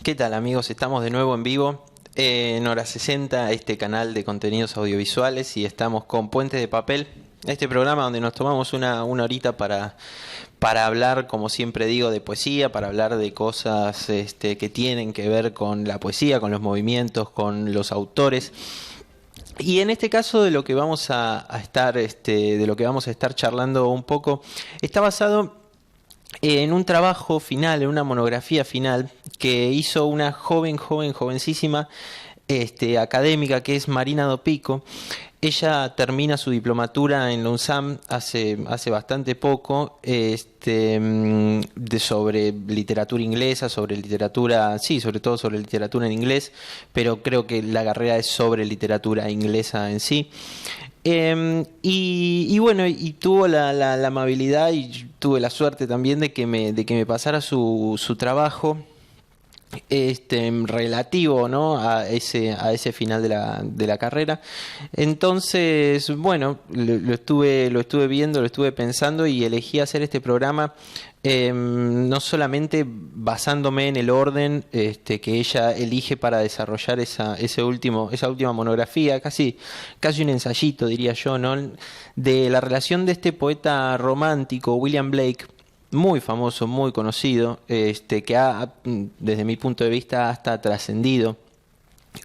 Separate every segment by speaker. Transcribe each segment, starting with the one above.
Speaker 1: ¿Qué tal, amigos? Estamos de nuevo en vivo en Hora 60, este canal de contenidos audiovisuales, y estamos con Puentes de Papel, este programa donde nos tomamos una horita para hablar, como siempre digo, de poesía, para hablar de cosas que tienen que ver con la poesía, con los movimientos, con los autores. Y en este caso de lo que vamos a estar, de lo que vamos a estar charlando un poco, está basado en un trabajo final, en una monografía final que hizo una jovencísima académica, que es Marina Dopico. Ella termina su diplomatura en la UNSAM hace bastante poco, sobre literatura inglesa, sobre literatura, sí, sobre todo sobre literatura en inglés, pero creo que la carrera es sobre literatura inglesa en sí. Y bueno, y tuvo la amabilidad, y tuve la suerte también de que me pasara su trabajo relativo, ¿no?, a ese final de la carrera. Entonces, bueno, lo estuve viendo, lo estuve pensando, y elegí hacer este programa no solamente basándome en el orden que ella elige para desarrollar esa última monografía, casi un ensayito, diría yo, ¿no?, de la relación de este poeta romántico, William Blake, muy famoso, muy conocido, que ha, desde mi punto de vista, hasta trascendido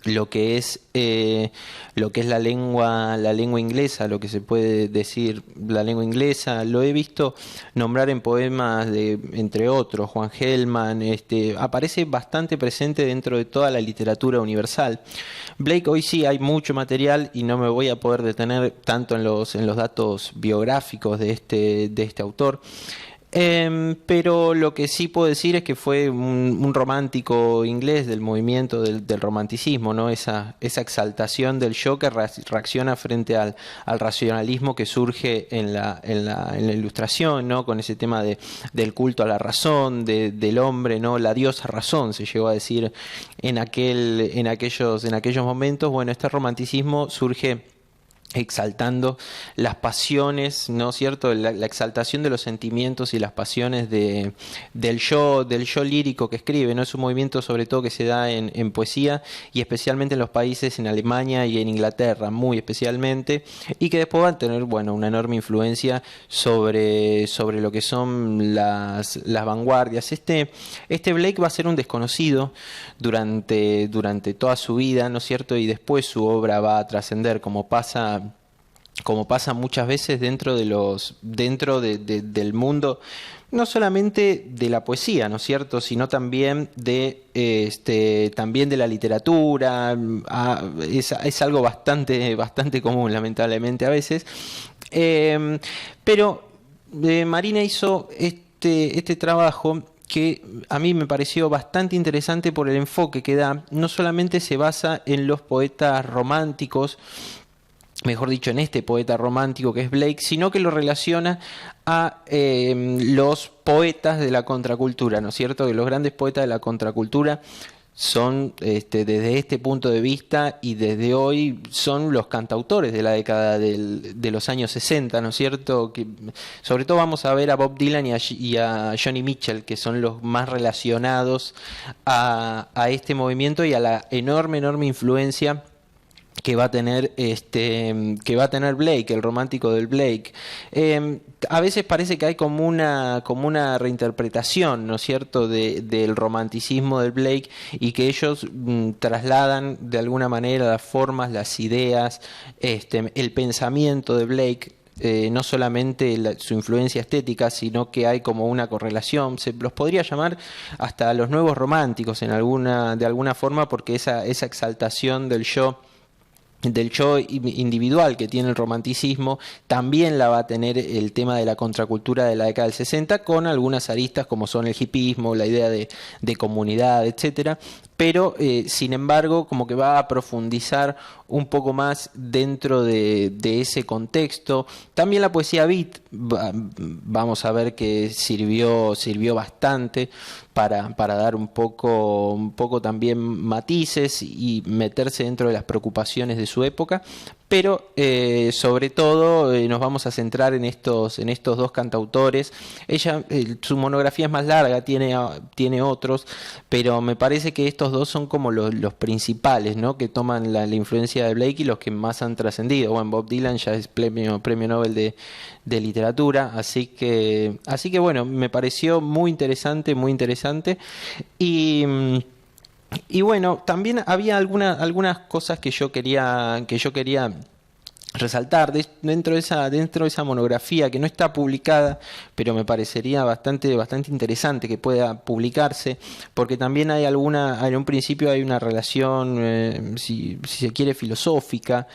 Speaker 1: lo que es la lengua inglesa, lo que se puede decir la lengua inglesa. Lo he visto nombrar en poemas de, entre otros, Juan Gelman. Aparece bastante presente dentro de toda la literatura universal. Blake, hoy sí hay mucho material y no me voy a poder detener tanto en los datos biográficos de este autor. Pero lo que sí puedo decir es que fue un romántico inglés del movimiento del romanticismo, ¿no? Esa exaltación del yo que reacciona frente al racionalismo que surge en la Ilustración, ¿no?, con ese tema del culto a la razón, del hombre, ¿no?, la diosa razón, se llegó a decir en aquellos momentos. Bueno, este romanticismo surge exaltando las pasiones, ¿no es cierto?, la exaltación de los sentimientos y las pasiones del yo lírico que escribe, ¿no? Es un movimiento sobre todo que se da en poesía, y especialmente en los países, en Alemania y en Inglaterra, muy especialmente, y que después va a tener, bueno, una enorme influencia sobre lo que son las vanguardias. Este Blake va a ser un desconocido durante toda su vida, ¿no es cierto?, y después su obra va a trascender, como pasa muchas veces dentro del mundo, no solamente de la poesía, ¿no es cierto?, sino también también de la literatura. Es algo bastante común, lamentablemente, a veces. Pero Marina hizo este trabajo que a mí me pareció bastante interesante por el enfoque que da. No solamente se basa en los poetas románticos, mejor dicho, en este poeta romántico que es Blake, sino que lo relaciona a los poetas de la contracultura, ¿no es cierto?, que los grandes poetas de la contracultura son, desde este punto de vista y desde hoy, son los cantautores de la década de los años 60, ¿no es cierto?, que sobre todo vamos a ver a Bob Dylan y a Joni Mitchell, que son los más relacionados a este movimiento y a la enorme influencia que va a tener Blake, el romántico del Blake. A veces parece que hay como una reinterpretación, ¿no es cierto?, del romanticismo del Blake, y que ellos trasladan de alguna manera las formas, las ideas, el pensamiento de Blake. No solamente su influencia estética, sino que hay como una correlación. Se los podría llamar hasta los nuevos románticos de alguna forma, porque esa exaltación del yo individual que tiene el romanticismo también la va a tener el tema de la contracultura de la década del 60, con algunas aristas como son el hipismo, la idea de comunidad, etcétera. Pero sin embargo, como que va a profundizar un poco más dentro de ese contexto. También la poesía beat, vamos a ver que sirvió bastante para dar un poco también matices y meterse dentro de las preocupaciones de su época. pero sobre todo nos vamos a centrar en estos dos cantautores. Ella, su monografía es más larga, tiene otros, pero me parece que estos dos son como los principales, ¿no? Que toman la influencia de Blake y los que más han trascendido. Bueno, Bob Dylan ya es premio Nobel de literatura, así que bueno, me pareció muy interesante, muy interesante. Y bueno, también había algunas cosas que yo quería resaltar dentro de esa monografía que no está publicada, pero me parecería bastante interesante que pueda publicarse, porque también en un principio hay una relación, si se quiere, filosófica,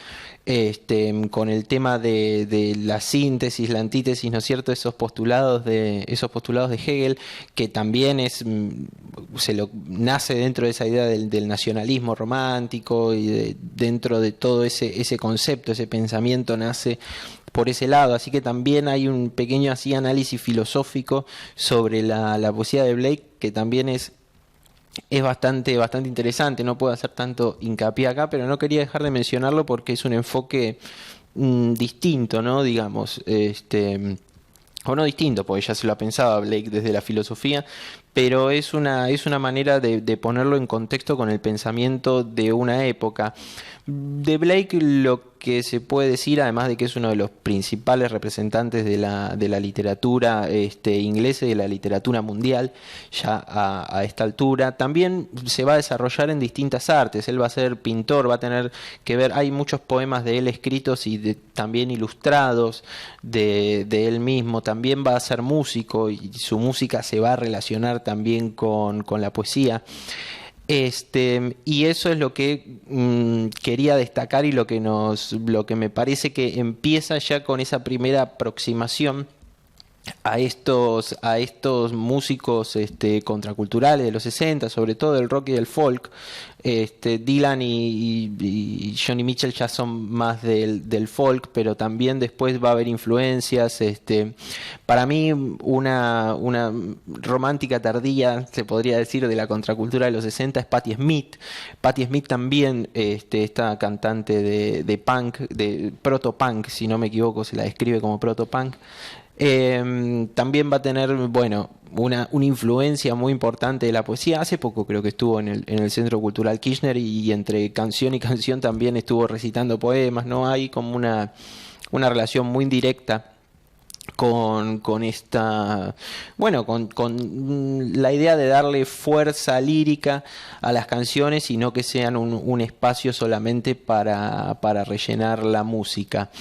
Speaker 1: con el tema de la síntesis, la antítesis, ¿no es cierto? Esos postulados de Hegel, que también nace dentro de esa idea del nacionalismo romántico y dentro de todo ese concepto, ese pensamiento nace por ese lado, así que también hay un pequeño así análisis filosófico sobre la poesía de Blake, que también es bastante interesante. No puedo hacer tanto hincapié acá, pero no quería dejar de mencionarlo porque es un enfoque distinto, ¿no? Digamos, o no distinto, porque ya se lo ha pensado Blake desde la filosofía, pero es una manera de ponerlo en contexto con el pensamiento de una época. De Blake lo que se puede decir, además de que es uno de los principales representantes de la literatura inglesa y de la literatura mundial, ya a esta altura, también se va a desarrollar en distintas artes. Él va a ser pintor, va a tener que ver, hay muchos poemas de él escritos y también ilustrados de él mismo. También va a ser músico y su música se va a relacionar también con la poesía. Y eso es lo que quería destacar y lo que me parece que empieza ya con esa primera aproximación a estos músicos contraculturales de los 60, sobre todo del rock y del folk. Dylan y Joni Mitchell ya son más del folk, pero también después va a haber influencias. Para mí una romántica tardía, se podría decir, de la contracultura de los 60 es Patti Smith. Patti Smith también, esta cantante de punk, de proto-punk, si no me equivoco, se la describe como proto-punk. También va a tener, bueno, una influencia muy importante de la poesía. Hace poco creo que estuvo en el Centro Cultural Kirchner y entre canción y canción también estuvo recitando poemas, ¿no? Hay como una relación muy indirecta con esta, bueno, con la idea de darle fuerza lírica a las canciones y no que sean un espacio solamente para rellenar la música.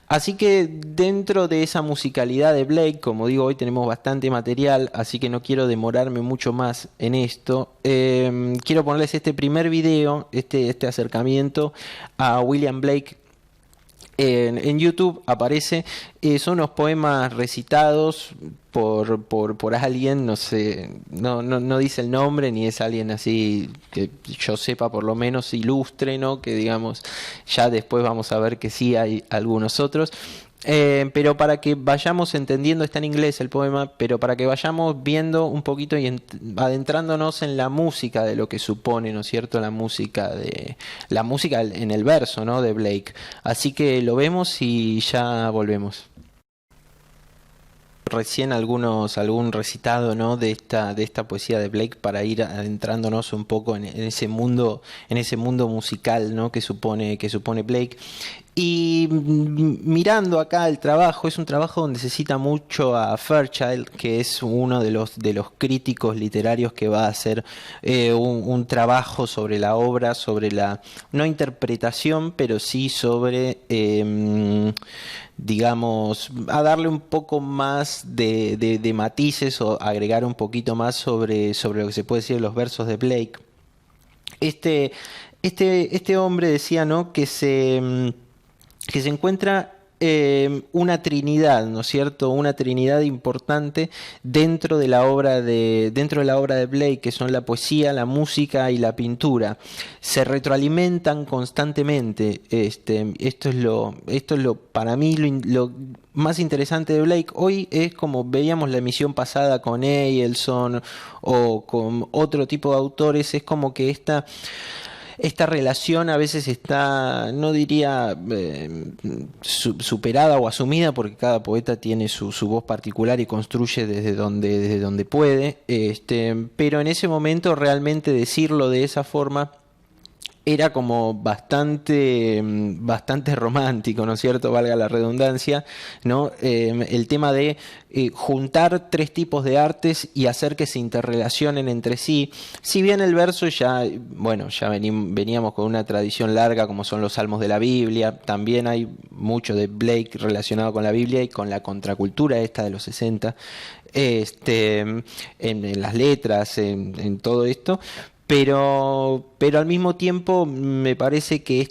Speaker 1: Así que dentro de esa musicalidad de Blake, como digo, hoy tenemos bastante material, así que no quiero demorarme mucho más en esto. Quiero ponerles este primer video, este acercamiento a William Blake. En YouTube aparece, son unos poemas recitados por alguien, no sé, no dice el nombre, ni es alguien así que yo sepa por lo menos ilustre, ¿no? Que digamos, ya después vamos a ver que sí hay algunos otros. Pero para que vayamos entendiendo, está en inglés el poema, pero para que vayamos viendo un poquito y adentrándonos en la música de lo que supone, ¿no es cierto?, la música en el verso, ¿no?, de Blake. Así que lo vemos y ya volvemos. Recién algún recitado, ¿no?, de esta poesía de Blake para ir adentrándonos un poco en ese mundo musical, ¿no?, que supone Blake. Y mirando acá el trabajo, es un trabajo donde se cita mucho a Fairchild, que es uno de los críticos literarios que va a hacer un trabajo sobre la obra, sobre la no interpretación, pero sí sobre digamos, a darle un poco más de matices o agregar un poquito más sobre lo que se puede decir de los versos de Blake. Este hombre decía, ¿no?, que se encuentra una trinidad, ¿no es cierto?, una trinidad importante dentro de la obra de Blake, que son la poesía, la música y la pintura. Se retroalimentan constantemente. Esto es lo para mí lo más interesante de Blake. Hoy es como veíamos la emisión pasada con Eielson o con otro tipo de autores, es como que esta relación a veces está, no diría superada o asumida, porque cada poeta tiene su voz particular y construye desde donde puede, pero en ese momento realmente decirlo de esa forma era como bastante romántico, ¿no es cierto? Valga la redundancia, ¿no? El tema de juntar tres tipos de artes y hacer que se interrelacionen entre sí. Si bien el verso ya, bueno, ya veníamos con una tradición larga como son los salmos de la Biblia, también hay mucho de Blake relacionado con la Biblia y con la contracultura esta de los 60, en las letras, en todo esto. Pero al mismo tiempo me parece que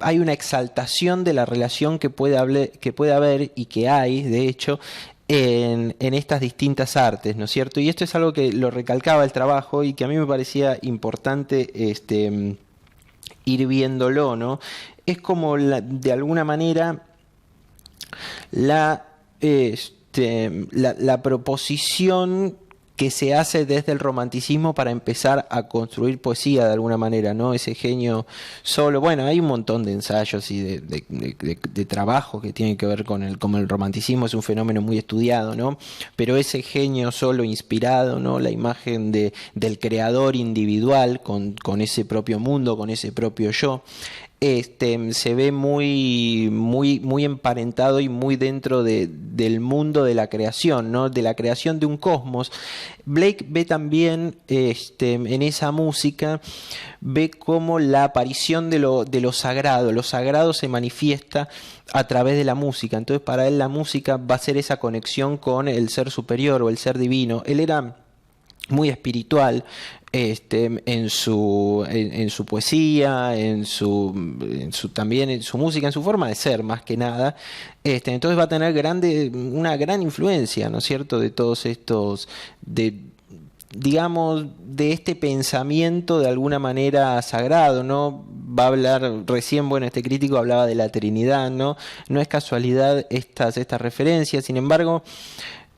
Speaker 1: hay una exaltación de la relación que puede haber y que hay, de hecho, en estas distintas artes, ¿no es cierto? Y esto es algo que lo recalcaba el trabajo y que a mí me parecía importante ir viéndolo, ¿no? Es como de alguna manera la proposición que se hace desde el romanticismo para empezar a construir poesía de alguna manera, ¿no? Ese genio solo, bueno, hay un montón de ensayos y de trabajo que tienen que ver como el romanticismo es un fenómeno muy estudiado, ¿no? Pero ese genio solo inspirado, ¿no? La imagen del creador individual con ese propio mundo, con ese propio yo, se ve muy emparentado y muy dentro del mundo de la creación, ¿no? De la creación de un cosmos. Blake ve también en esa música, ve cómo la aparición de lo sagrado se manifiesta a través de la música. Entonces para él la música va a ser esa conexión con el ser superior o el ser divino. Él era muy espiritual en su poesía, también en su música, en su forma de ser más que nada. Entonces va a tener una gran influencia, ¿no es cierto?, de todos estos, digamos, de este pensamiento de alguna manera sagrado, ¿no? Va a hablar, recién, bueno, este crítico hablaba de la Trinidad, ¿no? No es casualidad estas referencias, sin embargo,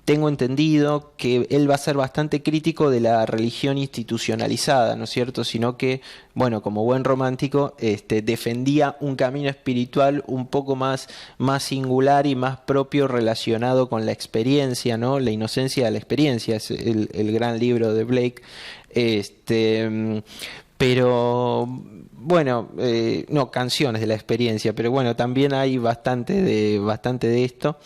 Speaker 1: tengo entendido que él va a ser bastante crítico de la religión institucionalizada, ¿no es cierto? Sino que, bueno, como buen romántico, defendía un camino espiritual un poco más singular y más propio relacionado con la experiencia, ¿no? La inocencia de la experiencia es el gran libro de Blake. Pero bueno, no, canciones de la experiencia, pero bueno, también hay bastante de esto.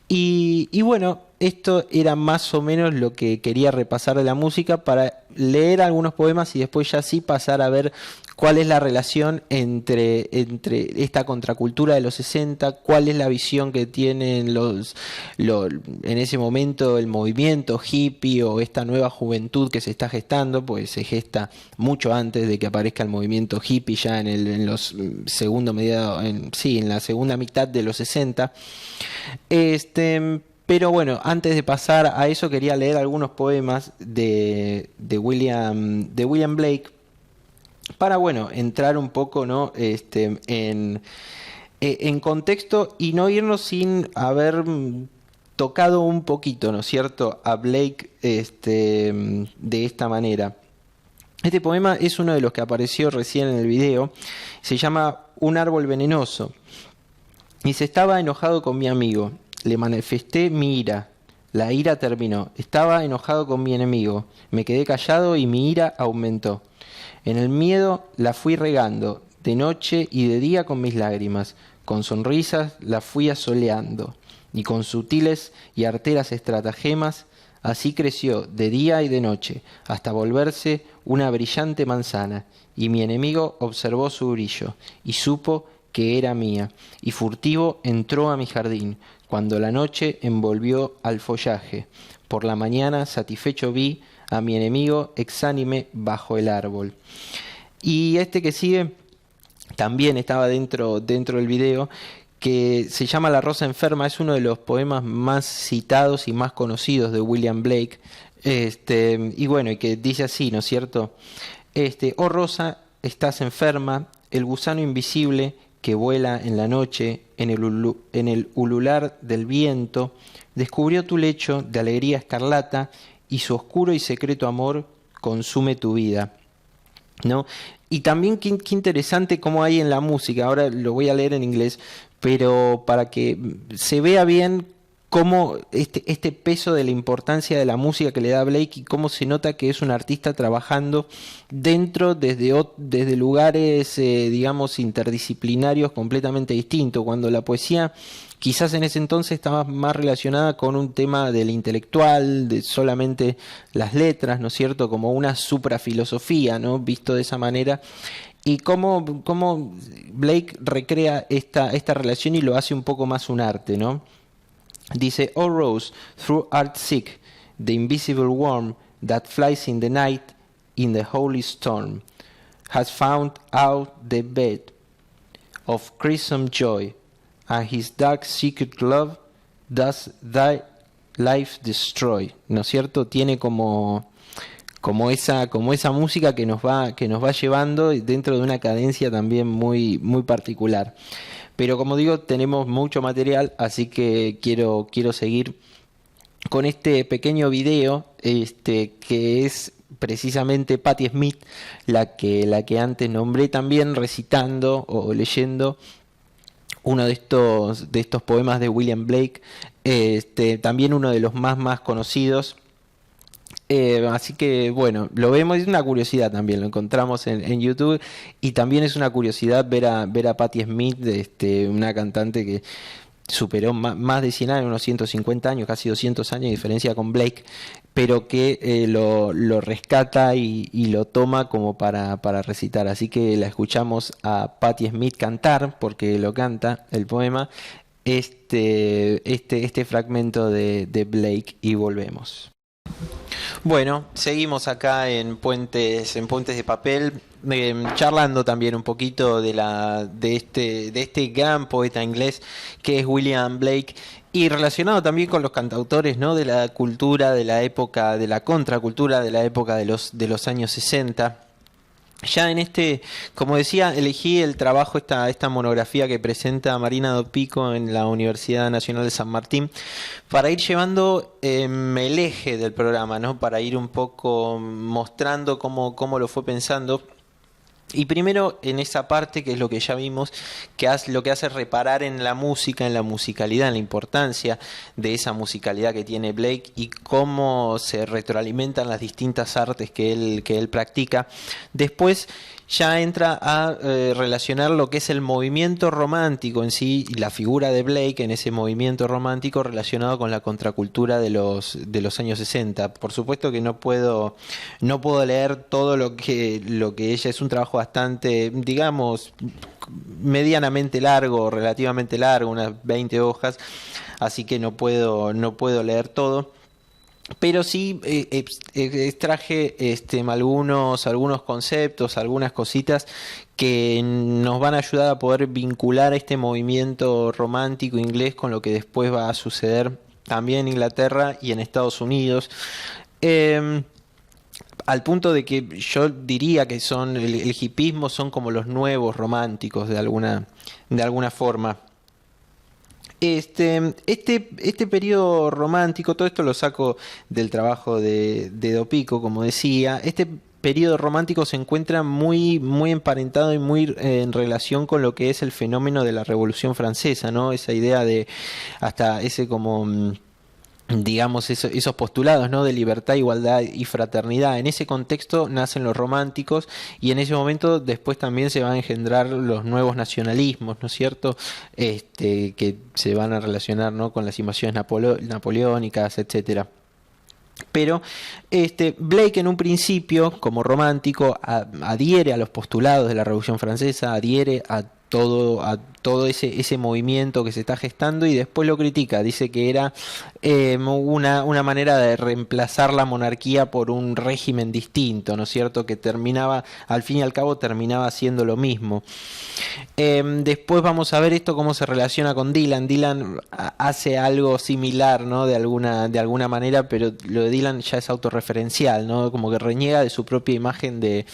Speaker 1: Y bueno, esto era más o menos lo que quería repasar de la música para leer algunos poemas y después ya sí pasar a ver cuál es la relación entre esta contracultura de los 60, cuál es la visión que tienen en ese momento el movimiento hippie o esta nueva juventud que se está gestando, pues se gesta mucho antes de que aparezca el movimiento hippie ya en la segunda mitad de los 60. Pero bueno, antes de pasar a eso quería leer algunos poemas de William Blake para, bueno, entrar un poco, ¿no? en contexto y no irnos sin haber tocado un poquito, ¿no es cierto?, a Blake de esta manera. Este poema es uno de los que apareció recién en el video, se llama Un árbol venenoso. Dice: estaba enojado con mi amigo, le manifesté mi ira. La ira terminó. Estaba enojado con mi enemigo. Me quedé callado y mi ira aumentó. En el miedo la fui regando, de noche y de día con mis lágrimas. Con sonrisas la fui asoleando. Y con sutiles y arteras estratagemas, así creció de día y de noche, hasta volverse una brillante manzana. Y mi enemigo observó su brillo, y supo que era mía, y furtivo entró a mi jardín, cuando la noche envolvió al follaje. Por la mañana satisfecho vi a mi enemigo exánime bajo el árbol. Y este que sigue también estaba dentro del video, que se llama La rosa enferma, es uno de los poemas más citados y más conocidos de William Blake, y bueno, y que dice así, ¿no es cierto? Oh rosa, estás enferma, el gusano invisible que vuela en la noche, en el ulular del viento, descubrió tu lecho de alegría escarlata y su oscuro y secreto amor consume tu vida, ¿no? Y también qué interesante cómo hay en la música, ahora lo voy a leer en inglés, pero para que se vea bien cómo este peso de la importancia de la música que le da Blake y cómo se nota que es un artista trabajando dentro desde lugares, digamos, interdisciplinarios completamente distintos, cuando la poesía quizás en ese entonces estaba más relacionada con un tema del intelectual, de solamente las letras, ¿no es cierto? Como una suprafilosofía, ¿no? Visto de esa manera. Y cómo Blake recrea esta relación y lo hace un poco más un arte, ¿no? Dice, "Oh Rose, through art seek the invisible worm that flies in the night in the holy storm, has found out the bed of crimson joy, and his dark secret love does thy life destroy." ¿No es cierto? Tiene como esa música que nos va llevando dentro de una cadencia también muy particular. Pero como digo, tenemos mucho material, así que quiero seguir con este pequeño video, que es precisamente Patti Smith, la que antes nombré, también recitando o leyendo uno de estos poemas de William Blake, también uno de los más conocidos. Así que bueno, lo vemos, es una curiosidad también, lo encontramos en YouTube, y también es una curiosidad ver a Patti Smith, una cantante que superó más de 100 años, unos 150 años, casi 200 años de diferencia con Blake, pero que lo rescata y lo toma como para recitar. Así que la escuchamos a Patti Smith cantar, porque lo canta el poema, este fragmento de Blake, y volvemos. Bueno, seguimos acá en Puentes de Papel, charlando también un poquito de este gran poeta inglés que es William Blake, y relacionado también con los cantautores, ¿no? De la cultura de la época, de la contracultura de la época de los años 60. Ya como decía, elegí el trabajo, esta monografía que presenta Marina Dopico en la Universidad Nacional de San Martín, para ir llevando el eje del programa, ¿no? Para ir un poco mostrando cómo lo fue pensando. Y primero en esa parte, que es lo que ya vimos, lo que hace reparar en la música, en la musicalidad, en la importancia de esa musicalidad que tiene Blake y cómo se retroalimentan las distintas artes que él practica. Después ya entra a relacionar lo que es el movimiento romántico en sí, y la figura de Blake en ese movimiento romántico relacionado con la contracultura de los años 60. Por supuesto que no puedo leer todo lo que ella, es un trabajo bastante, digamos, medianamente largo, relativamente largo, unas 20 hojas, así que no puedo leer todo. Pero sí extraje algunos conceptos, algunas cositas que nos van a ayudar a poder vincular este movimiento romántico inglés con lo que después va a suceder también en Inglaterra y en Estados Unidos. Al punto de que yo diría que el hipismo son como los nuevos románticos de alguna forma. Este periodo romántico, todo esto lo saco del trabajo de Dopico, como decía. Este periodo romántico se encuentra muy emparentado y muy en relación con lo que es el fenómeno de la Revolución Francesa, ¿no? Esa idea de hasta ese como, digamos, esos postulados, ¿no? De libertad, igualdad y fraternidad. En ese contexto nacen los románticos, y en ese momento después también se van a engendrar los nuevos nacionalismos, ¿no es cierto? Que se van a relacionar, ¿no? Con las invasiones napoleónicas, etcétera. Pero Blake en un principio, como romántico, adhiere a los postulados de la Revolución Francesa, adhiere a todo ese movimiento que se está gestando, y después lo critica, dice que era una manera de reemplazar la monarquía por un régimen distinto, ¿no es cierto? Que al fin y al cabo terminaba siendo lo mismo. Después vamos a ver esto cómo se relaciona con Dylan. Dylan hace algo similar, ¿no? De alguna manera, pero lo de Dylan ya es autorreferencial, ¿no? Como que reniega de su propia imagen de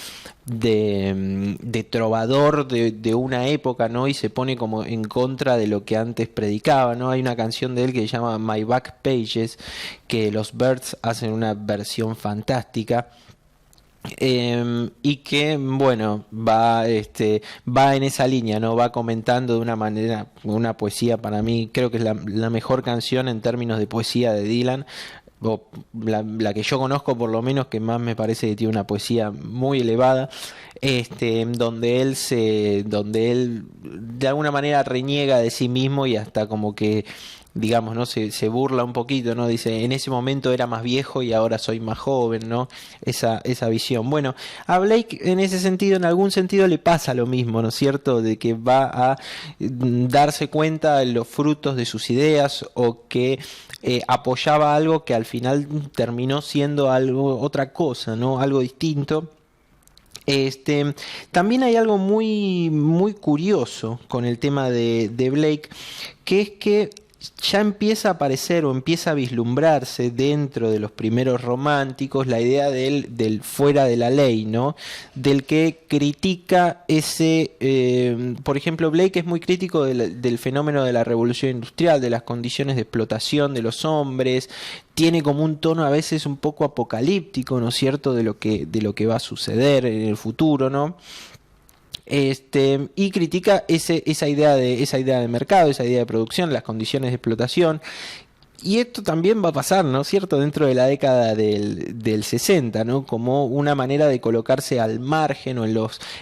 Speaker 1: trovador de una época, ¿no? Y se pone como en contra de lo que antes predicaba, ¿no? Hay una canción de él que se llama My Back Pages, que los Byrds hacen una versión fantástica. Y que, bueno, va en esa línea, ¿no? Va comentando de una manera, una poesía para mí, creo que es la mejor canción en términos de poesía de Dylan, o la que yo conozco por lo menos, que más me parece que tiene una poesía muy elevada, donde él de alguna manera reniega de sí mismo y hasta como que, digamos, ¿no? Se burla un poquito, ¿no? Dice, en ese momento era más viejo y ahora soy más joven, ¿no? Esa visión. Bueno, a Blake en ese sentido, en algún sentido le pasa lo mismo, ¿no es cierto? De que va a darse cuenta de los frutos de sus ideas, o que apoyaba algo que al final terminó siendo algo, otra cosa, ¿no? Algo distinto. También hay algo muy curioso con el tema de Blake, que es que ya empieza a aparecer o empieza a vislumbrarse dentro de los primeros románticos la idea del fuera de la ley, ¿no? Del que critica por ejemplo, Blake es muy crítico del fenómeno de la revolución industrial, de las condiciones de explotación de los hombres. Tiene como un tono a veces un poco apocalíptico, ¿no es cierto?, de lo que va a suceder en el futuro, ¿no? Y critica esa idea de mercado, esa idea de producción, las condiciones de explotación. Y esto también va a pasar, ¿no es cierto?, dentro de la década del 60, ¿no? Como una manera de colocarse al margen, o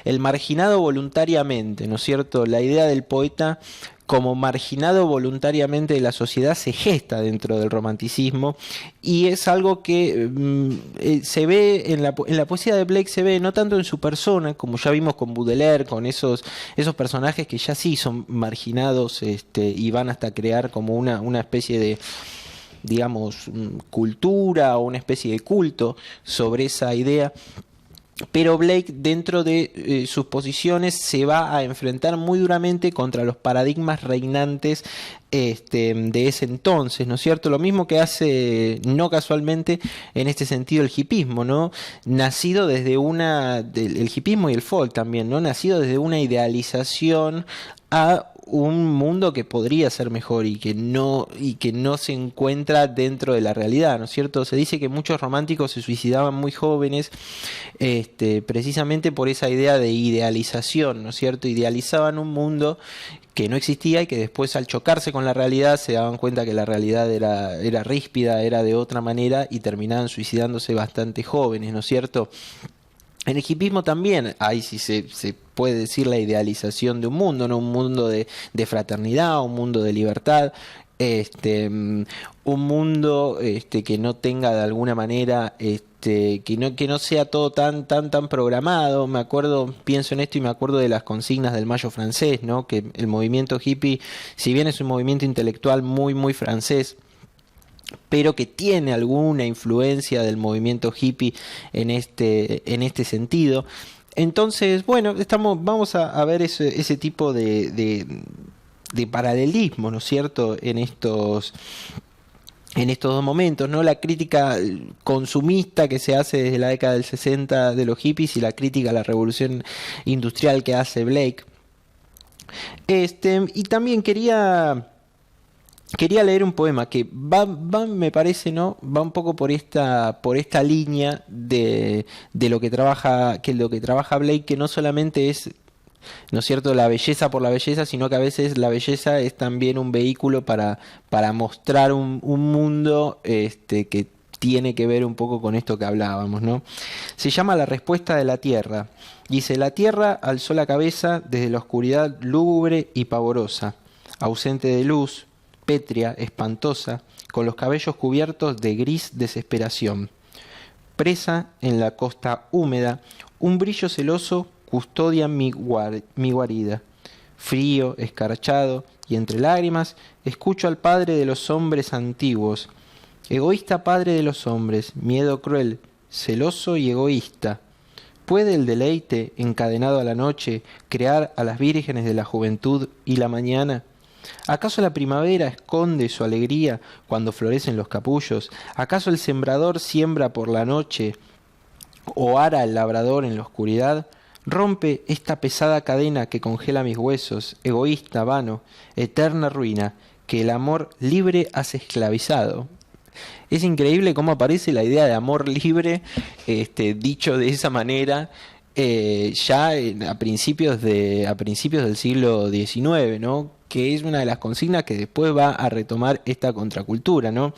Speaker 1: el marginado voluntariamente, ¿no es cierto? La idea del poeta como marginado voluntariamente de la sociedad se gesta dentro del romanticismo, y es algo que se ve en la poesía de Blake, se ve no tanto en su persona, como ya vimos con Baudelaire, con esos personajes que ya sí son marginados, y van hasta crear como una especie de, digamos, cultura o una especie de culto sobre esa idea. Pero Blake, dentro de sus posiciones, se va a enfrentar muy duramente contra los paradigmas reinantes de ese entonces, ¿no es cierto? Lo mismo que hace, no casualmente, en este sentido el hipismo, ¿no? Nacido desde el hipismo y el folk también, ¿no? Nacido desde una idealización a un mundo que podría ser mejor y que no se encuentra dentro de la realidad, ¿no es cierto? Se dice que muchos románticos se suicidaban muy jóvenes, precisamente por esa idea de idealización, ¿no es cierto? Idealizaban un mundo que no existía, y que después, al chocarse con la realidad, se daban cuenta que la realidad era ríspida, era de otra manera, y terminaban suicidándose bastante jóvenes, ¿no es cierto? En el hipismo también hay, si se puede decir, la idealización de un mundo, ¿no? Un mundo de fraternidad, un mundo de libertad, un mundo que no tenga de alguna manera, que no sea todo tan programado. Pienso en esto y me acuerdo de las consignas del Mayo francés, ¿no? Que el movimiento hippie, si bien es un movimiento intelectual muy francés, pero que tiene alguna influencia del movimiento hippie en este sentido. Entonces, bueno, vamos a ver ese tipo de paralelismo, ¿no es cierto?, en estos dos momentos, ¿no? La crítica consumista que se hace desde la década del 60 de los hippies, y la crítica a la revolución industrial que hace Blake. Y también quería leer un poema que me parece, ¿no? Va un poco por esta línea de lo que trabaja Blake, que no solamente es, ¿no es cierto?, la belleza por la belleza, sino que a veces la belleza es también un vehículo para mostrar un mundo que tiene que ver un poco con esto que hablábamos, ¿no? Se llama La respuesta de la tierra. Dice: la tierra alzó la cabeza desde la oscuridad lúgubre y pavorosa, ausente de luz, pétrea, espantosa, con los cabellos cubiertos de gris desesperación. Presa en la costa húmeda, un brillo celoso custodia mi guarida. Frío, escarchado, y entre lágrimas, escucho al padre de los hombres antiguos. Egoísta padre de los hombres, miedo cruel, celoso y egoísta. ¿Puede el deleite, encadenado a la noche, crear a las vírgenes de la juventud y la mañana? ¿Acaso la primavera esconde su alegría cuando florecen los capullos? ¿Acaso el sembrador siembra por la noche o ara el labrador en la oscuridad? Rompe esta pesada cadena que congela mis huesos, egoísta, vano, eterna ruina, que el amor libre has esclavizado. Es increíble cómo aparece la idea de amor libre, dicho de esa manera, a principios del siglo XIX, ¿no? Que es una de las consignas que después va a retomar esta contracultura, ¿no?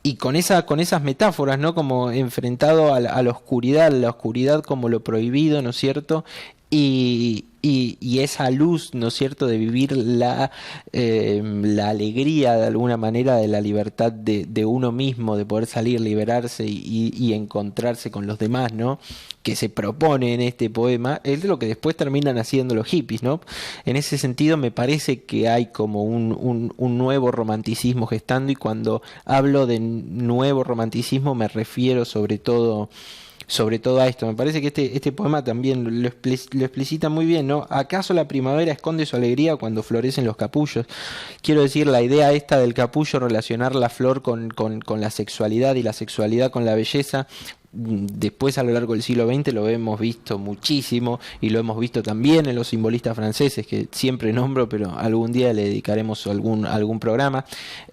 Speaker 1: Y con esas metáforas, ¿no? Como enfrentado a la oscuridad como lo prohibido, ¿no es cierto? Y esa luz, ¿no es cierto?, de vivir la alegría de alguna manera de la libertad de uno mismo, de poder salir, liberarse y encontrarse con los demás, ¿no? Que se propone en este poema, es lo que después terminan haciendo los hippies, ¿no? En ese sentido me parece que hay como un nuevo romanticismo gestando, y cuando hablo de nuevo romanticismo me refiero sobre todo a esto. Me parece que este poema también lo explicita muy bien, ¿no? ¿Acaso la primavera esconde su alegría cuando florecen los capullos? Quiero decir, la idea esta del capullo, relacionar la flor con la sexualidad y la sexualidad con la belleza, después a lo largo del siglo XX lo hemos visto muchísimo, y lo hemos visto también en los simbolistas franceses, que siempre nombro, pero algún día le dedicaremos algún programa.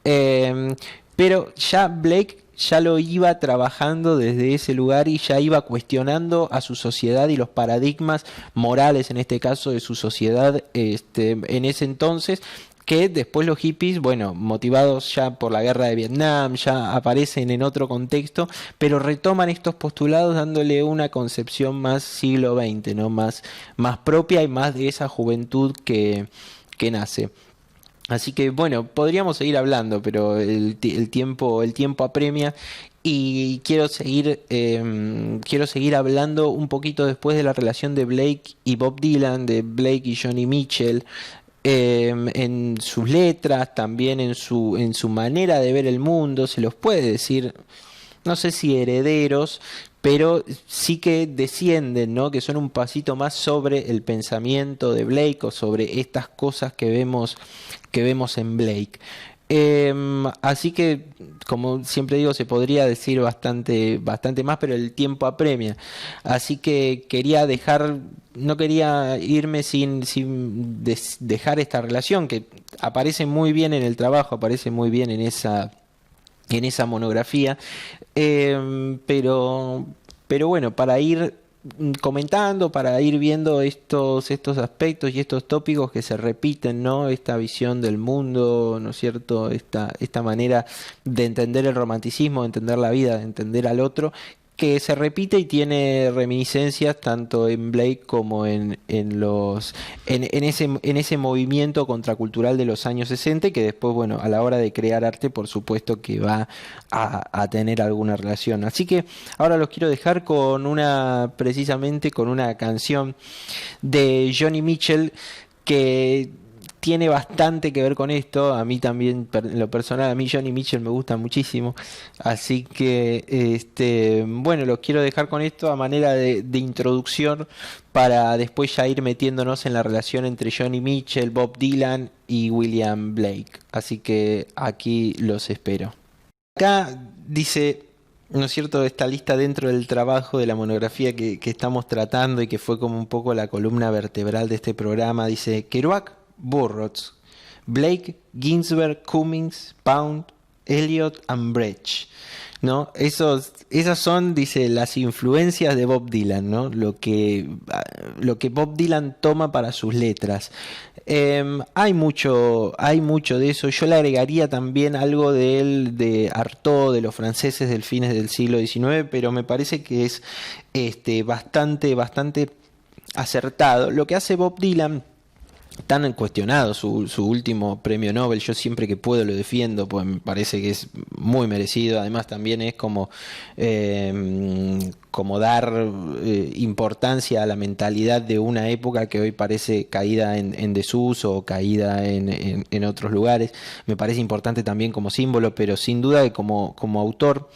Speaker 1: Pero ya Blake ya lo iba trabajando desde ese lugar, y ya iba cuestionando a su sociedad y los paradigmas morales, en este caso de su sociedad, en ese entonces, que después los hippies, bueno, motivados ya por la guerra de Vietnam, ya aparecen en otro contexto, pero retoman estos postulados dándole una concepción más siglo XX, ¿no? Más propia y más de esa juventud que nace. Así que bueno, podríamos seguir hablando, pero el tiempo apremia, y quiero seguir hablando un poquito después de la relación de Blake y Bob Dylan, de Blake y Joni Mitchell, en sus letras, también en su manera de ver el mundo. Se los puede decir, no sé si herederos, pero sí que descienden, ¿no? Que son un pasito más sobre el pensamiento de Blake, o sobre estas cosas que vemos en Blake. Así que, como siempre digo, se podría decir bastante más, pero el tiempo apremia. Así que no quería irme sin dejar esta relación, que aparece muy bien en el trabajo, aparece muy bien en esa monografía, pero bueno, para ir comentando, para ir viendo estos aspectos y estos tópicos que se repiten, ¿no? Esta visión del mundo, ¿no es cierto? Esta manera de entender el romanticismo, de entender la vida, de entender al otro, que se repite y tiene reminiscencias tanto en Blake como en ese movimiento contracultural de los años 60, que después, bueno, a la hora de crear arte, por supuesto que va a tener alguna relación. Así que ahora los quiero dejar precisamente con una canción de Joni Mitchell, que tiene bastante que ver con esto. A mí también, en lo personal, a mí Joni Mitchell me gusta muchísimo, así que bueno, los quiero dejar con esto a manera de introducción, para después ya ir metiéndonos en la relación entre Joni Mitchell, Bob Dylan y William Blake. Así que aquí los espero. Acá dice, ¿no es cierto?, esta lista dentro del trabajo de la monografía que estamos tratando, y que fue como un poco la columna vertebral de este programa. Dice: Kerouac, Burroughs, Blake, Ginsberg, Cummings, Pound, Eliot and Brecht, ¿no? Esas son, dice, las influencias de Bob Dylan, ¿no? Lo que Bob Dylan toma para sus letras. Hay mucho de eso. Yo le agregaría también algo de Artaud, de los franceses del fines del siglo XIX, pero me parece que es bastante acertado. Lo que hace Bob Dylan, tan cuestionado su último premio Nobel, yo siempre que puedo lo defiendo, pues me parece que es muy merecido. Además también es como dar importancia a la mentalidad de una época que hoy parece caída en desuso, o caída en otros lugares. Me parece importante también como símbolo, pero sin duda que como autor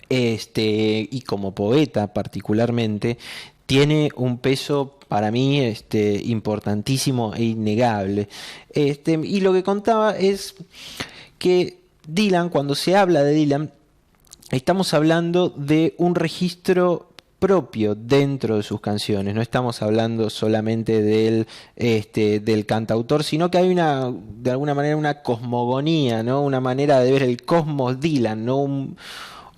Speaker 1: y como poeta particularmente, tiene un peso para mí importantísimo e innegable. Y lo que contaba es que Dylan, cuando se habla de Dylan, estamos hablando de un registro propio dentro de sus canciones. No estamos hablando solamente del cantautor, sino que hay de alguna manera una cosmogonía, ¿no? Una manera de ver el cosmos Dylan, ¿no? Un,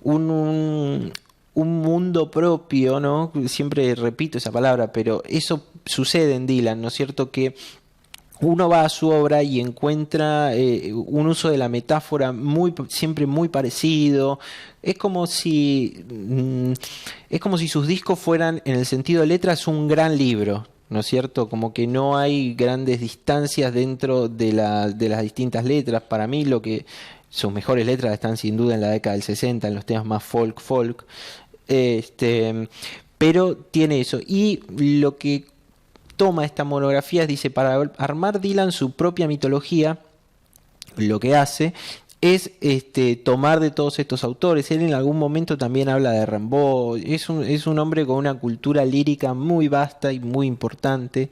Speaker 1: un mundo propio, ¿no? Siempre repito esa palabra, pero eso sucede en Dylan, ¿no es cierto? Que uno va a su obra y encuentra un uso de la metáfora siempre muy parecido. Es como si, es como si sus discos fueran, en el sentido de letras, un gran libro, ¿no es cierto? Como que no hay grandes distancias dentro de las distintas letras. Para mí, sus mejores letras están sin duda en la década del 60, en los temas más folk. Este, pero tiene eso. Y lo que toma esta monografía, dice, para armar Dylan su propia mitología, lo que hace es tomar de todos estos autores. Él en algún momento también habla de Rimbaud. Es un hombre con una cultura lírica muy vasta y muy importante.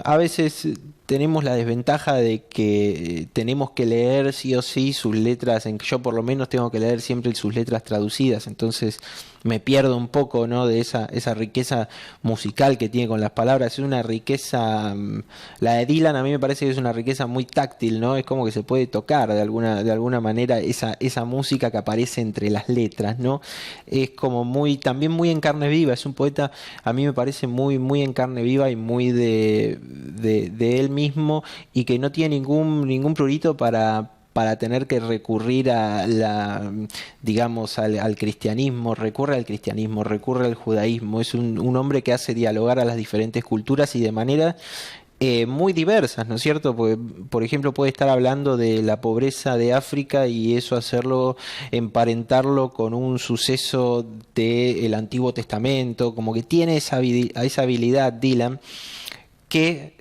Speaker 1: A veces tenemos la desventaja de que tenemos que leer sí o sí sus letras, yo por lo menos tengo que leer siempre sus letras traducidas, entonces me pierdo un poco, ¿no? De esa riqueza musical que tiene con las palabras. Es una riqueza, la de Dylan a mí me parece que es una riqueza muy táctil, ¿no? Es como que se puede tocar de alguna manera esa música que aparece entre las letras, ¿no? Es como también muy en carne viva. Es un poeta, a mí me parece muy en carne viva y muy de él mismo, y que no tiene ningún prurito para tener que recurrir digamos, al cristianismo. Recurre al cristianismo, recurre al judaísmo. Es un hombre que hace dialogar a las diferentes culturas y de manera muy diversas, ¿no es cierto? Porque, por ejemplo, puede estar hablando de la pobreza de África y eso hacerlo, emparentarlo con un suceso del Antiguo Testamento. Como que tiene esa habilidad Dylan, que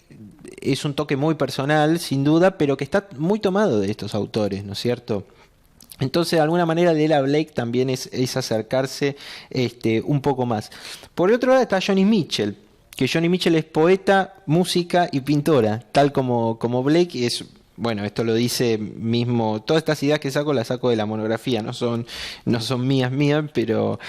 Speaker 1: es un toque muy personal, sin duda, pero que está muy tomado de estos autores, ¿no es cierto? Entonces, de alguna manera, leer a Blake también es acercarse un poco más. Por el otro lado está Joni Mitchell, que Joni Mitchell es poeta, música y pintora, tal como Blake es. Bueno, esto lo dice mismo. Todas estas ideas que saco las saco de la monografía, no son mías, pero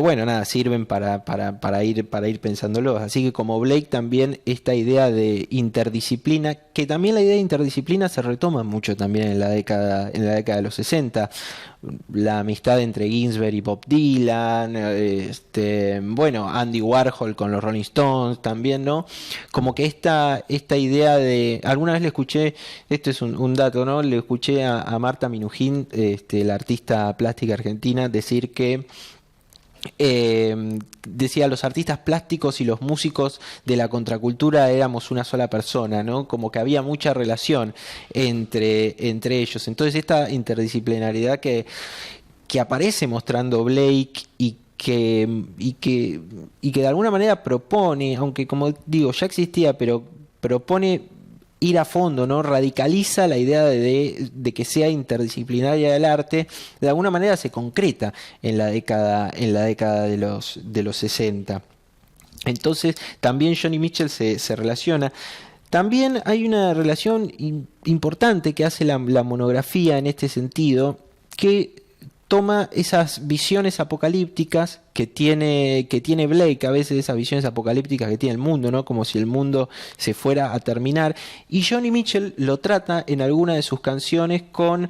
Speaker 1: bueno, nada, sirven para ir pensándolos. Así que como Blake, también esta idea de interdisciplina, que también la idea de interdisciplina se retoma mucho también en la década de los 60. La amistad entre Ginsberg y Bob Dylan, bueno, Andy Warhol con los Rolling Stones también, ¿no? Como que esta idea de, alguna vez le escuché, esto es un dato, ¿no? Le escuché a Marta Minujín, la artista plástica argentina, decir que decía, los artistas plásticos y los músicos de la contracultura éramos una sola persona, ¿no? Como que había mucha relación entre ellos. Entonces esta interdisciplinariedad que aparece mostrando Blake y que de alguna manera propone, aunque como digo ya existía, pero propone ir a fondo, ¿no? Radicaliza la idea de que sea interdisciplinaria el arte. De alguna manera se concreta en la década de los 60. Entonces también Joni Mitchell se relaciona. También hay una relación importante que hace la monografía en este sentido, que toma esas visiones apocalípticas que tiene Blake, a veces esas visiones apocalípticas que tiene el mundo, ¿no? Como si el mundo se fuera a terminar. Y Joni Mitchell lo trata en alguna de sus canciones con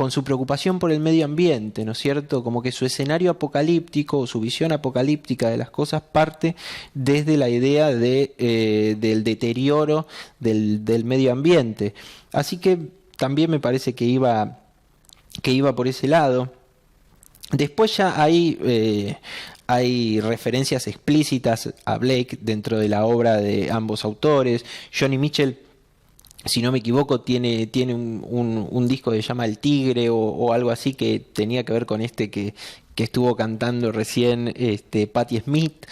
Speaker 1: su preocupación por el medio ambiente, ¿no es cierto? Como que su escenario apocalíptico, su visión apocalíptica de las cosas parte desde la idea del deterioro del medio ambiente. Así que también me parece que iba por ese lado. Después ya hay referencias explícitas a Blake dentro de la obra de ambos autores. Joni Mitchell, si no me equivoco, tiene un disco que se llama El Tigre o algo así, que tenía que ver con que estuvo cantando recién Patti Smith.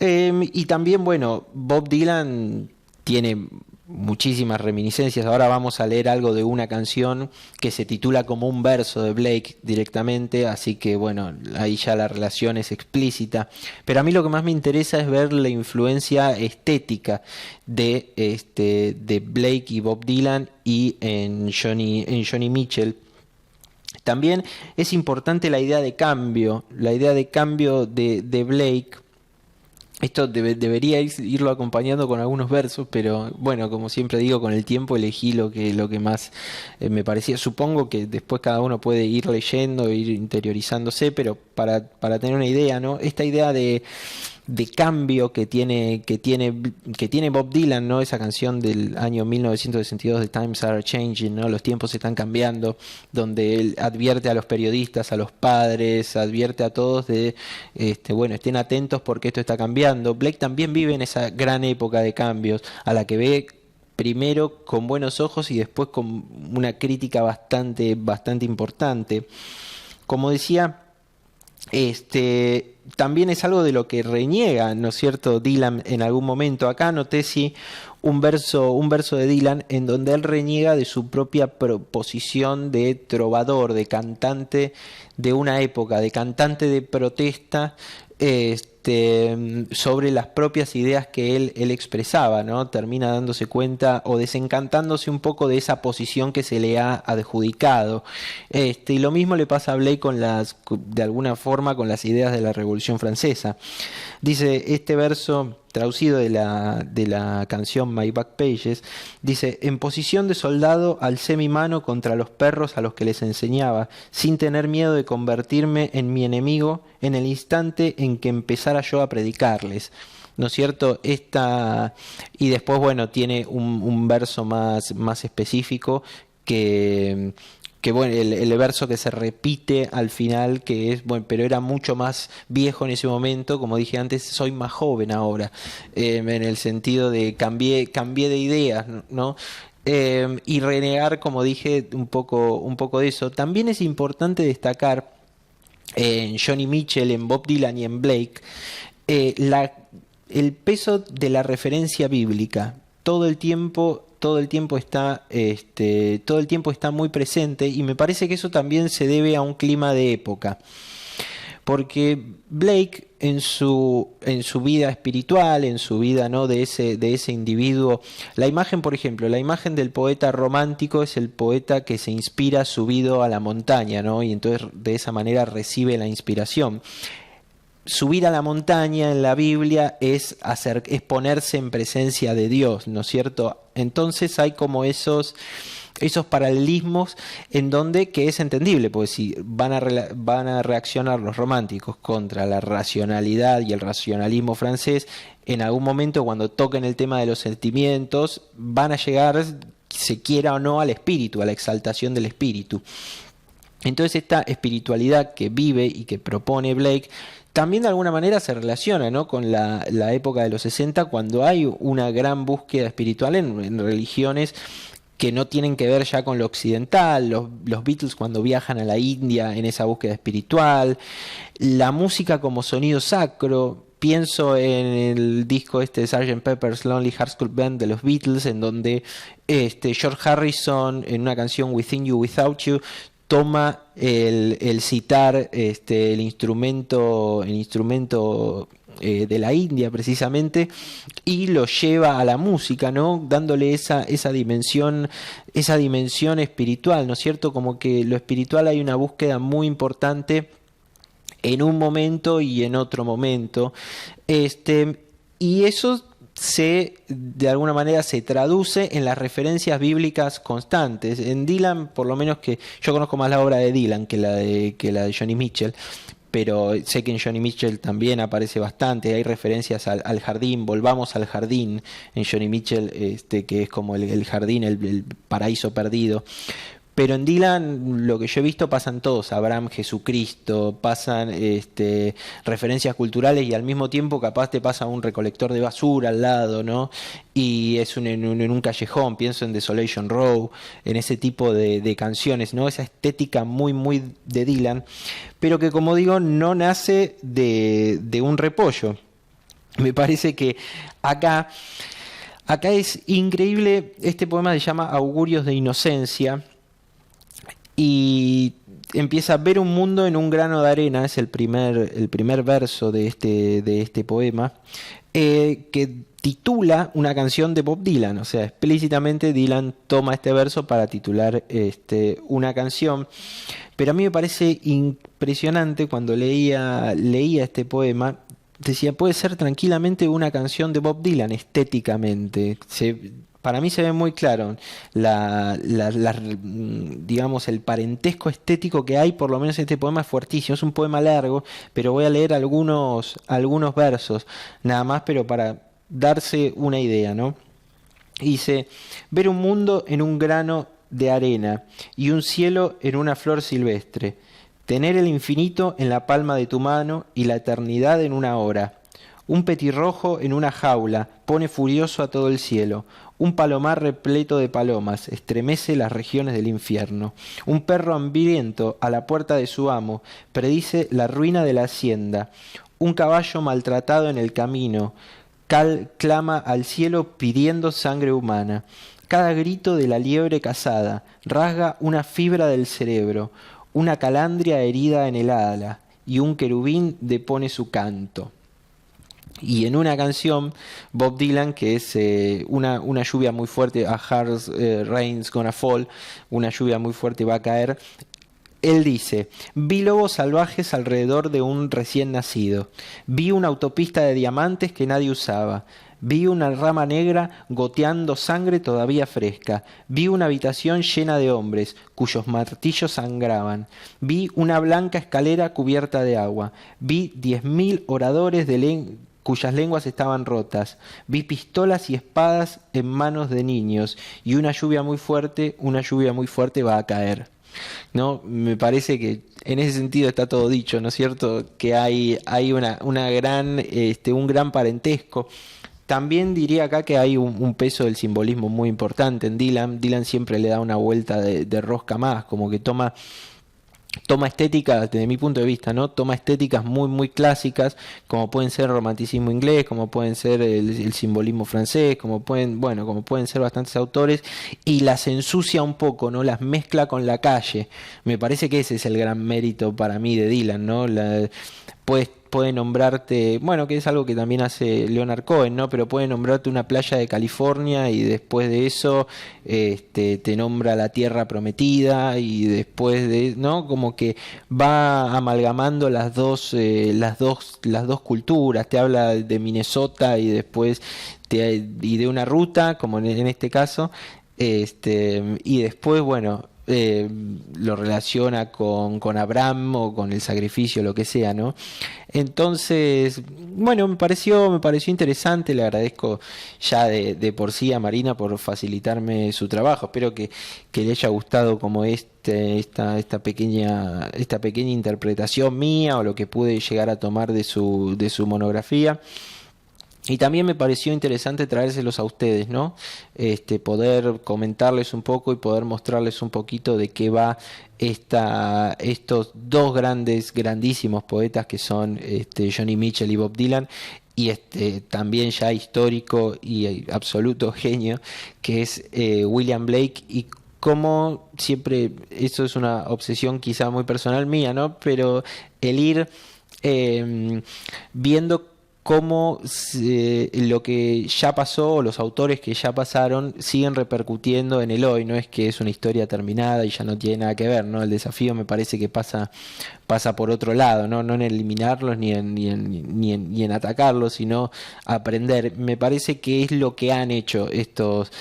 Speaker 1: Y también, bueno, Bob Dylan tiene muchísimas reminiscencias. Ahora vamos a leer algo de una canción que se titula como un verso de Blake directamente, así que bueno, ahí ya la relación es explícita. Pero a mí lo que más me interesa es ver la influencia estética de Blake y Bob Dylan y en Joni Mitchell. También es importante la idea de cambio de Blake. Esto debería irlo acompañando con algunos versos, pero bueno, como siempre digo, con el tiempo elegí lo que más me parecía. Supongo que después cada uno puede ir leyendo, ir interiorizándose, pero para tener una idea, ¿no? Esta idea de cambio que tiene Bob Dylan, ¿no? Esa canción del año 1962 de Times Are Changing, ¿no? Los tiempos están cambiando, donde él advierte a los periodistas, a los padres, advierte a todos de bueno, estén atentos porque esto está cambiando. Blake también vive en esa gran época de cambios, a la que ve primero con buenos ojos y después con una crítica bastante importante. Como decía, también es algo de lo que reniega, ¿no es cierto?, Dylan en algún momento. Acá anoté un verso de Dylan en donde él reniega de su propia posición de trovador, de cantante de una época, de cantante de protesta, sobre las propias ideas que él expresaba, ¿no? Termina dándose cuenta o desencantándose un poco de esa posición que se le ha adjudicado. Y lo mismo le pasa a Blake de alguna forma con las ideas de la Revolución Francesa. Dice este verso traducido de la canción My Back Pages, dice: en posición de soldado alcé mi mano contra los perros a los que les enseñaba, sin tener miedo de convertirme en mi enemigo en el instante en que empezara yo a predicarles. ¿No es cierto? Y después, bueno, tiene un verso más específico que bueno, el verso que se repite al final, que es, bueno, pero era mucho más viejo en ese momento, como dije antes, soy más joven ahora, en el sentido de cambié de ideas, ¿no? Y renegar, como dije, un poco de eso. También es importante destacar en Joni Mitchell, en Bob Dylan y en Blake, el peso de la referencia bíblica. Todo el tiempo está muy presente, y me parece que eso también se debe a un clima de época, porque Blake en su vida espiritual, en su vida, ¿no?, de ese individuo, la imagen, por ejemplo, la imagen del poeta romántico es el poeta que se inspira subido a la montaña, ¿no? Y entonces de esa manera recibe la inspiración. Subir a la montaña en la Biblia es ponerse en presencia de Dios, ¿no es cierto? Entonces hay como esos paralelismos en donde, que es entendible, porque si van a reaccionar los románticos contra la racionalidad y el racionalismo francés, en algún momento cuando toquen el tema de los sentimientos van a llegar, se quiera o no, al espíritu, a la exaltación del espíritu. Entonces esta espiritualidad que vive y que propone Blake también de alguna manera se relaciona, ¿no?, con la época de los 60, cuando hay una gran búsqueda espiritual en religiones que no tienen que ver ya con lo occidental, los Beatles cuando viajan a la India en esa búsqueda espiritual, la música como sonido sacro. Pienso en el disco de Sgt. Pepper's Lonely Hearts Club Band de los Beatles, en donde George Harrison, en una canción Within You, Without You, toma el sitar, el instrumento de la India precisamente, y lo lleva a la música, ¿no?, dándole esa dimensión espiritual, ¿no es cierto? Como que lo espiritual hay una búsqueda muy importante en un momento y en otro momento, y eso de alguna manera se traduce en las referencias bíblicas constantes. En Dylan, por lo menos, que yo conozco más la obra de Dylan que la de Joni Mitchell, pero sé que en Joni Mitchell también aparece bastante, hay referencias al jardín, volvamos al jardín en Joni Mitchell, que es como el jardín, el paraíso perdido. Pero en Dylan lo que yo he visto pasan todos, Abraham, Jesucristo, pasan referencias culturales, y al mismo tiempo capaz te pasa un recolector de basura al lado, ¿no? Y es en un callejón, pienso en Desolation Row, en ese tipo de canciones, ¿no? Esa estética muy, muy de Dylan, pero que, como digo, no nace de un repollo. Me parece que acá es increíble. Este poema se llama Augurios de Inocencia, y empieza a ver un mundo en un grano de arena, es el primer verso de este poema, que titula una canción de Bob Dylan, o sea, explícitamente Dylan toma este verso para titular una canción, pero a mí me parece impresionante cuando leía este poema, decía, puede ser tranquilamente una canción de Bob Dylan estéticamente, para mí se ve muy claro digamos, el parentesco estético que hay, por lo menos este poema es fuertísimo, es un poema largo, pero voy a leer algunos versos, nada más, pero para darse una idea, ¿no? Dice, ver un mundo en un grano de arena y un cielo en una flor silvestre, tener el infinito en la palma de tu mano y la eternidad en una hora. Un petirrojo en una jaula pone furioso a todo el cielo. Un palomar repleto de palomas estremece las regiones del infierno. Un perro hambriento a la puerta de su amo predice la ruina de la hacienda. Un caballo maltratado en el camino clama al cielo pidiendo sangre humana. Cada grito de la liebre cazada rasga una fibra del cerebro. Una calandria herida en el ala y un querubín depone su canto. Y en una canción, Bob Dylan, que es una lluvia muy fuerte, a hard rain's gonna fall, una lluvia muy fuerte va a caer, él dice, vi lobos salvajes alrededor de un recién nacido, vi una autopista de diamantes que nadie usaba, vi una rama negra goteando sangre todavía fresca, vi una habitación llena de hombres cuyos martillos sangraban, vi una blanca escalera cubierta de agua, vi 10.000 oradores cuyas lenguas estaban rotas, vi pistolas y espadas en manos de niños y una lluvia muy fuerte va a caer. ¿No? Me parece que en ese sentido está todo dicho, ¿no es cierto? Que hay una gran, un gran parentesco. También diría acá que hay un peso del simbolismo muy importante en Dylan. Dylan siempre le da una vuelta de rosca más, como que toma estéticas, desde mi punto de vista, ¿no? Toma estéticas muy, muy clásicas, como pueden ser el romanticismo inglés, como pueden ser el simbolismo francés, como pueden ser bastantes autores, y las ensucia un poco, ¿no? Las mezcla con la calle. Me parece que ese es el gran mérito para mí de Dylan, ¿no? Puede nombrarte, bueno, que es algo que también hace Leonard Cohen, ¿no? Pero puede nombrarte una playa de California y después de eso te nombra la tierra prometida y después de, ¿no? Como que va amalgamando las dos culturas, te habla de Minnesota y después y de una ruta, como en este caso, y después, bueno, lo relaciona con Abraham o con el sacrificio, lo que sea, ¿no? Entonces, bueno, me pareció interesante, le agradezco ya de por sí a Marina por facilitarme su trabajo, espero que le haya gustado como esta pequeña interpretación mía o lo que pude llegar a tomar de su monografía. Y también me pareció interesante traérselos a ustedes, ¿no? Poder comentarles un poco y poder mostrarles un poquito de qué va estos dos grandísimos poetas que son Johnny Mitchell y Bob Dylan, y también ya histórico y absoluto genio que es William Blake, y como siempre, eso es una obsesión quizá muy personal mía, ¿no? Pero el ir viendo cómo lo que ya pasó o los autores que ya pasaron siguen repercutiendo en el hoy. No es que es una historia terminada y ya no tiene nada que ver, ¿no? El desafío me parece que pasa por otro lado, no en eliminarlos ni en atacarlos, sino aprender. Me parece que es lo que han hecho estos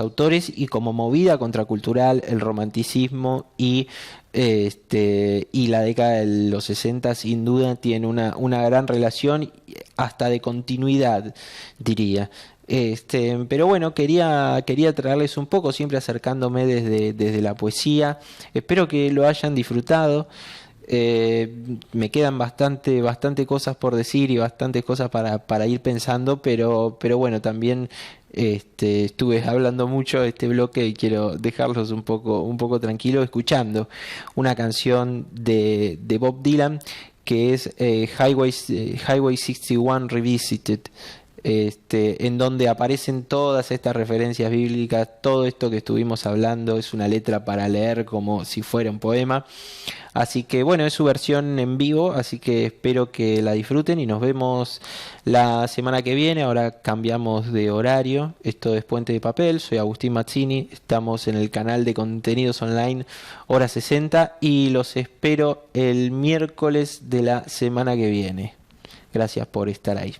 Speaker 1: autores, y como movida contracultural, el romanticismo y la década de los 60 sin duda tiene una gran relación, hasta de continuidad, diría. Pero bueno, quería traerles un poco, siempre acercándome desde la poesía. Espero que lo hayan disfrutado. Me quedan bastante cosas por decir y bastantes cosas para ir pensando, pero bueno, también estuve hablando mucho de este bloque y quiero dejarlos un poco tranquilos escuchando una canción de Bob Dylan que es Highway 61 Revisited. en donde aparecen todas estas referencias bíblicas, todo esto que estuvimos hablando es una letra para leer como si fuera un poema. Así que bueno, es su versión en vivo, así que espero que la disfruten y nos vemos la semana que viene. Ahora cambiamos de horario, esto es Puente de Papel, soy Agustín Mazzini, estamos en el canal de contenidos online Hora 60 y los espero el miércoles de la semana que viene. Gracias por estar ahí.